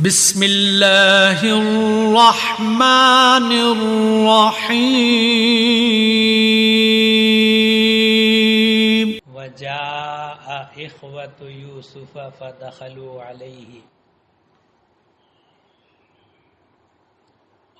بسم اللہ الرحمن الرحیم وجاء اخوة یوسف فدخلوا علیہ،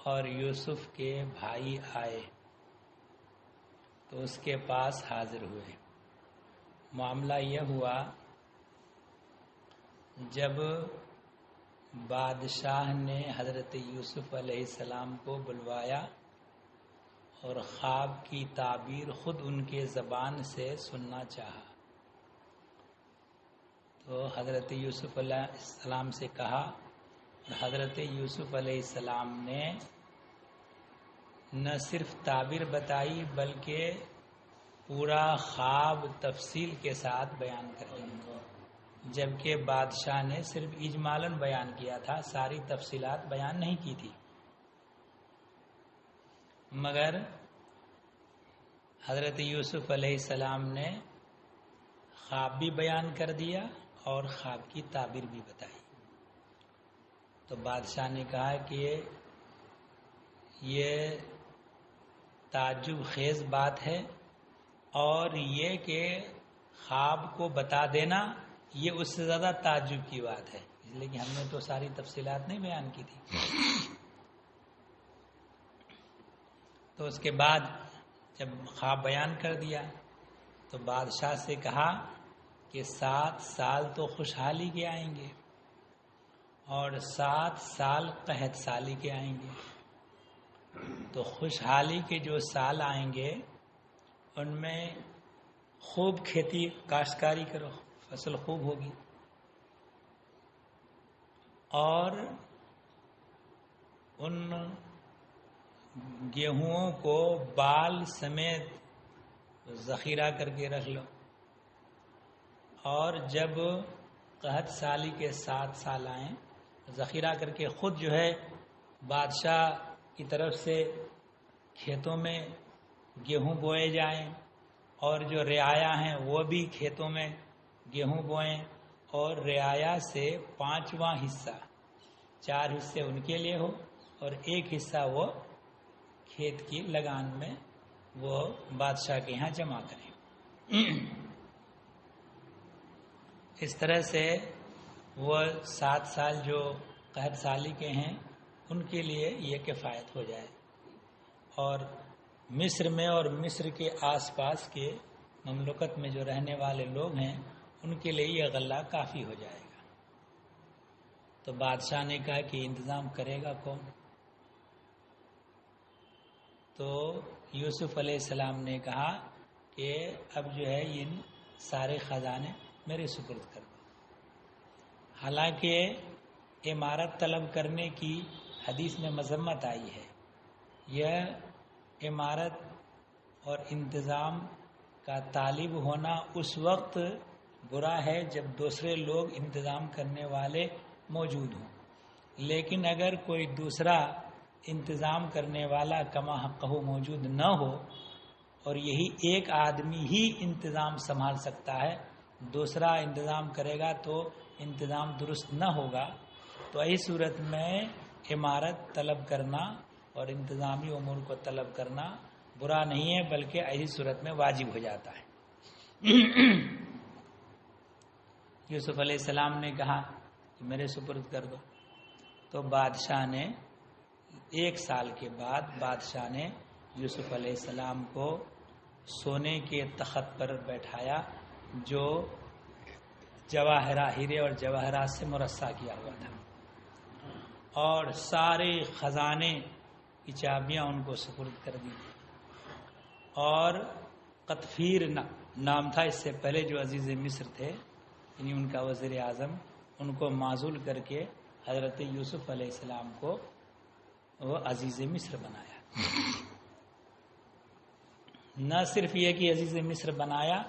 اور یوسف کے بھائی آئے تو اس کے پاس حاضر ہوئے۔ معاملہ یہ ہوا، جب بادشاہ نے حضرت یوسف علیہ السلام کو بلوایا اور خواب کی تعبیر خود ان کے زبان سے سننا چاہا، تو حضرت یوسف علیہ السلام سے کہا، اور حضرت یوسف علیہ السلام نے نہ صرف تعبیر بتائی بلکہ پورا خواب تفصیل کے ساتھ بیان کر دیا، جبکہ بادشاہ نے صرف اجمالاً بیان کیا تھا، ساری تفصیلات بیان نہیں کی تھی۔ مگر حضرت یوسف علیہ السلام نے خواب بھی بیان کر دیا اور خواب کی تعبیر بھی بتائی۔ تو بادشاہ نے کہا کہ یہ تعجب خیز بات ہے، اور یہ کہ خواب کو بتا دینا یہ اس سے زیادہ تعجب کی بات ہے، اس لیے کہ ہم نے تو ساری تفصیلات نہیں بیان کی تھی۔ تو اس کے بعد جب خواب بیان کر دیا تو بادشاہ سے کہا کہ 7 سال تو خوشحالی کے آئیں گے اور 7 سال قحط سالی کے آئیں گے۔ تو خوشحالی کے جو سال آئیں گے ان میں خوب کھیتی کاشتکاری کرو، فصل خوب ہوگی، اور ان گیہوں کو بال سمیت ذخیرہ کر کے رکھ لو، اور جب قحط سالی کے 7 سال آئیں ذخیرہ کر کے خود جو ہے بادشاہ کی طرف سے کھیتوں میں گیہوں بوئے جائیں، اور جو رعایا ہیں وہ بھی کھیتوں میں گیہوں بوئیں، اور رعایا سے 5واں حصہ، 4 حصے ان کے لیے ہو اور 1 حصہ وہ کھیت کی لگان میں وہ بادشاہ کے یہاں جمع کریں۔ اس طرح سے وہ 7 سال جو قحط سالی کے ہیں ان کے لیے یہ کفایت ہو جائے، اور مصر میں اور مصر کے آس پاس کے مملکت میں جو رہنے والے لوگ ہیں ان کے لیے یہ غلہ کافی ہو جائے گا۔ تو بادشاہ نے کہا کہ انتظام کرے گا کون؟ تو یوسف علیہ السلام نے کہا کہ اب جو ہے ان سارے خزانے میرے سپرد کر دو۔ حالانکہ عمارت طلب کرنے کی حدیث میں مذمت آئی ہے، یہ عمارت اور انتظام کا طالب ہونا اس وقت برا ہے جب دوسرے لوگ انتظام کرنے والے موجود ہوں، لیکن اگر کوئی دوسرا انتظام کرنے والا کما حقہ موجود نہ ہو اور یہی ایک آدمی ہی انتظام سنبھال سکتا ہے، دوسرا انتظام کرے گا تو انتظام درست نہ ہوگا، تو ایسی صورت میں عمارت طلب کرنا اور انتظامی امور کو طلب کرنا برا نہیں ہے، بلکہ ایسی صورت میں واجب ہو جاتا ہے۔ یوسف علیہ السلام نے کہا کہ میرے سپرد کر دو۔ تو بادشاہ نے 1 سال کے بعد بادشاہ نے یوسف علیہ السلام کو سونے کے تخت پر بیٹھایا جو ہیرے اور جواہرات سے مرصع کیا ہوا تھا، اور سارے خزانے کی چابیاں ان کو سپرد کر دی، اور قطفیر نام تھا اس سے پہلے جو عزیز مصر تھے، یعنی ان کا وزیر اعظم، ان کو معزول کر کے حضرت یوسف علیہ السلام کو وہ عزیز مصر بنایا۔ نہ صرف یہ کہ عزیز مصر بنایا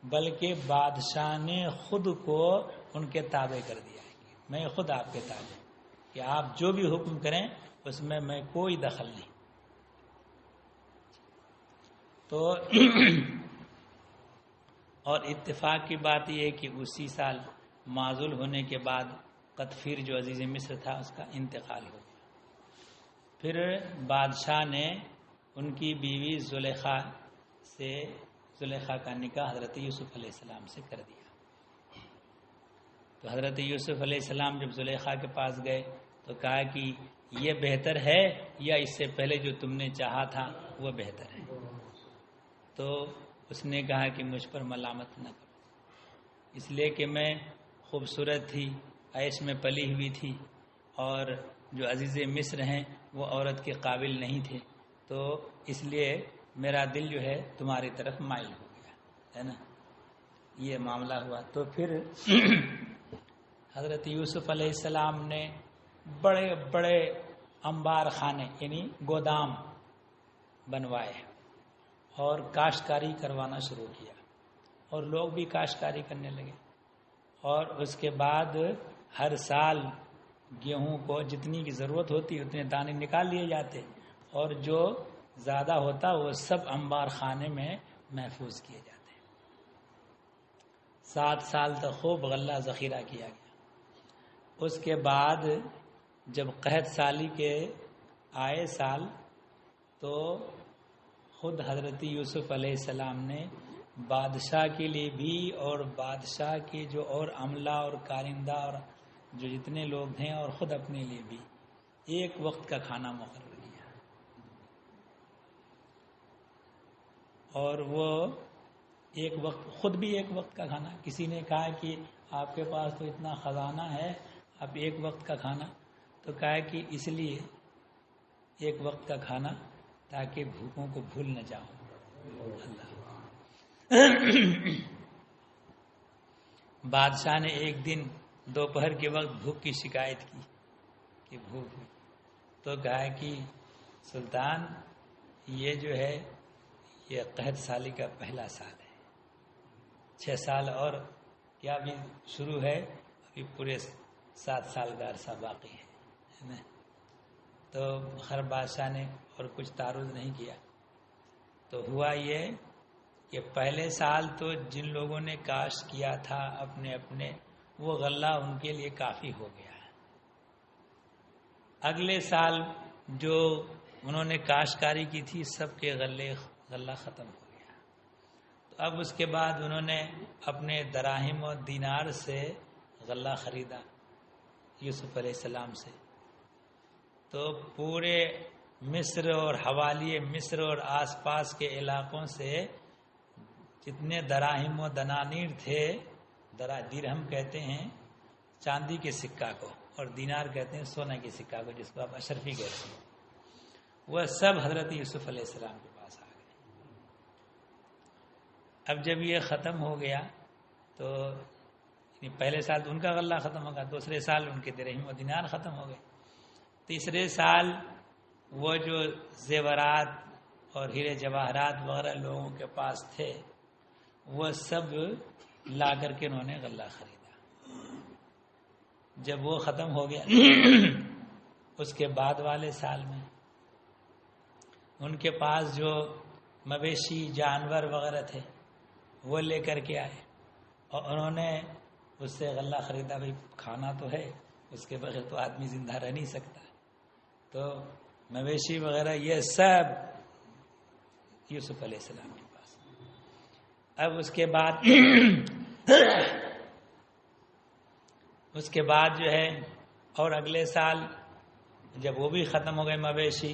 بلکہ بادشاہ نے خود کو ان کے تابع کر دیا ہے کہ میں خود آپ کے تابع، کہ آپ جو بھی حکم کریں اس میں کوئی دخل نہیں۔ تو اور اتفاق کی بات یہ ہے کہ اسی سال معزول ہونے کے بعد قطفیر جو عزیز مصر تھا اس کا انتقال ہو گیا. پھر بادشاہ نے ان کی بیوی زلیخا کا نکاح حضرت یوسف علیہ السلام سے کر دیا. تو حضرت یوسف علیہ السلام جب زلیخا کے پاس گئے تو کہا کہ یہ بہتر ہے یا اس سے پہلے جو تم نے چاہا تھا وہ بہتر ہے. تو اس نے کہا کہ مجھ پر ملامت نہ کرو، اس لیے کہ میں خوبصورت تھی، عیش میں پلی ہوئی تھی، اور جو عزیز مصر ہیں وہ عورت کے قابل نہیں تھے، تو اس لیے میرا دل جو ہے تمہاری طرف مائل ہو گیا ہے نا. یہ معاملہ ہوا. تو پھر حضرت یوسف علیہ السلام نے بڑے بڑے انبار خانے یعنی گودام بنوائے اور کاشتکاری کروانا شروع کیا، اور لوگ بھی کاشتکاری کرنے لگے. اور اس کے بعد ہر سال گیہوں کو جتنی کی ضرورت ہوتی اتنے دانے نکال لیے جاتے، اور جو زیادہ ہوتا وہ سب انبار خانے میں محفوظ کیے جاتے. 7 سال تک خوب غلہ ذخیرہ کیا گیا. اس کے بعد جب قحط سالی کے آئے سال تو خود حضرت یوسف علیہ السلام نے بادشاہ کے لیے بھی اور بادشاہ کے جو اور عملہ اور کارندہ اور جو جتنے لوگ ہیں اور خود اپنے لیے بھی ایک وقت کا کھانا مقرر کیا. اور وہ ایک وقت خود بھی ایک وقت کا کھانا. کسی نے کہا کہ آپ کے پاس تو اتنا خزانہ ہے، اب ایک وقت کا کھانا، تو کہا کہ اس لیے ایک وقت کا کھانا تاکہ بھوکوں کو بھول نہ جاؤں. اللہ بادشاہ نے ایک دن دوپہر کے وقت بھوک کی شکایت کی کہ بھوک ہوئی، تو کہا کہ سلطان یہ جو ہے یہ قحط سالی کا پہلا سال ہے، 6 سال اور کیا بھی شروع ہے، ابھی پورے 7 سال کا عرصہ باقی ہے نا. تو ہر بادشاہ نے اور کچھ تعارض نہیں کیا. تو ہوا یہ کہ پہلے سال تو جن لوگوں نے کاشت کیا تھا اپنے وہ غلہ ان کے لیے کافی ہو گیا. اگلے سال جو انہوں نے کاشتکاری کی تھی سب کے غلہ ختم ہو گیا. تو اب اس کے بعد انہوں نے اپنے دراہم و دینار سے غلہ خریدا یوسف علیہ السلام سے. تو پورے مصر اور حوالی مصر اور آس پاس کے علاقوں سے جتنے دراہم و دنانیر تھے، درہم کہتے ہیں چاندی کے سکہ کو اور دینار کہتے ہیں سونے کے سکہ کو جس کو آپ اشرفی کہتے ہیں، وہ سب حضرت یوسف علیہ السلام کے پاس آ گئے. اب جب یہ ختم ہو گیا تو پہلے سال تو ان کا غلہ ختم ہو گیا، دوسرے سال ان کے درہم و دینار ختم ہو گئے، تیسرے سال وہ جو زیورات اور ہیرے جواہرات وغیرہ لوگوں کے پاس تھے وہ سب لا کر کے انہوں نے غلہ خریدا. جب وہ ختم ہو گیا اس کے بعد والے سال میں ان کے پاس جو مویشی جانور وغیرہ تھے وہ لے کر کے آئے اور انہوں نے اس سے غلہ خریدا. بھائی کھانا تو ہے، اس کے بغیر تو آدمی زندہ رہ نہیں سکتا، تو مویشی وغیرہ یہ سب یوسف علیہ السلام کے پاس. اب اس کے بعد جو ہے اور اگلے سال جب وہ بھی ختم ہو گئے مویشی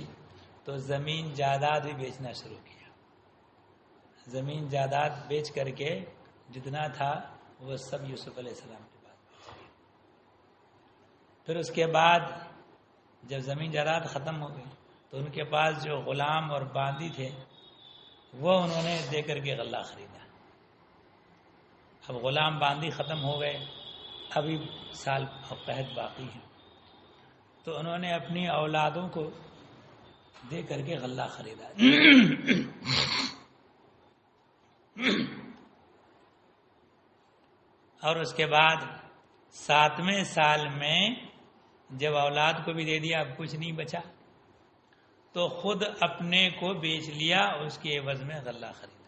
تو زمین جائیداد بھی بیچنا شروع کیا. زمین جائیداد بیچ کر کے جتنا تھا وہ سب یوسف علیہ السلام کے پاس بیچ گئے. پھر اس کے بعد جب زمین جائیداد ختم ہو گئی تو ان کے پاس جو غلام اور باندی تھے وہ انہوں نے دے کر کے غلہ خریدا. اب غلام باندی ختم ہو گئے، ابھی سال قحط باقی ہے، تو انہوں نے اپنی اولادوں کو دے کر کے غلہ خریدا. اور اس کے بعد 7ویں سال میں جب اولاد کو بھی دے دیا اب کچھ نہیں بچا تو خود اپنے کو بیچ لیا، اس کے عوض میں غلہ خریدا.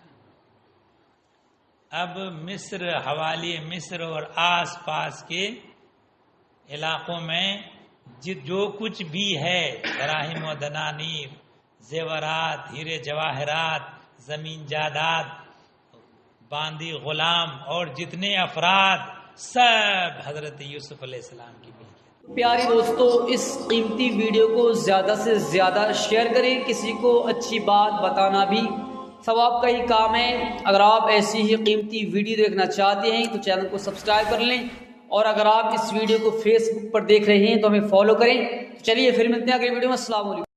اب مصر، حوالی مصر اور آس پاس کے علاقوں میں جو کچھ بھی ہے، دراہم و دنانیر، زیورات، ہیرے جواہرات، زمین جائیداد، باندی غلام اور جتنے افراد، سب حضرت یوسف علیہ السلام کی ملکیت۔ پیارے دوستو، اس قیمتی ویڈیو کو زیادہ سے زیادہ شیئر کریں، کسی کو اچھی بات بتانا بھی ثواب کا ہی کام ہے۔ اگر آپ ایسی ہی قیمتی ویڈیو دیکھنا چاہتے ہیں تو چینل کو سبسکرائب کر لیں، اور اگر آپ اس ویڈیو کو فیس بک پر دیکھ رہے ہیں تو ہمیں فالو کریں۔ چلیے پھر ملتے ہیں اگلی ویڈیو میں۔ السلام علیکم۔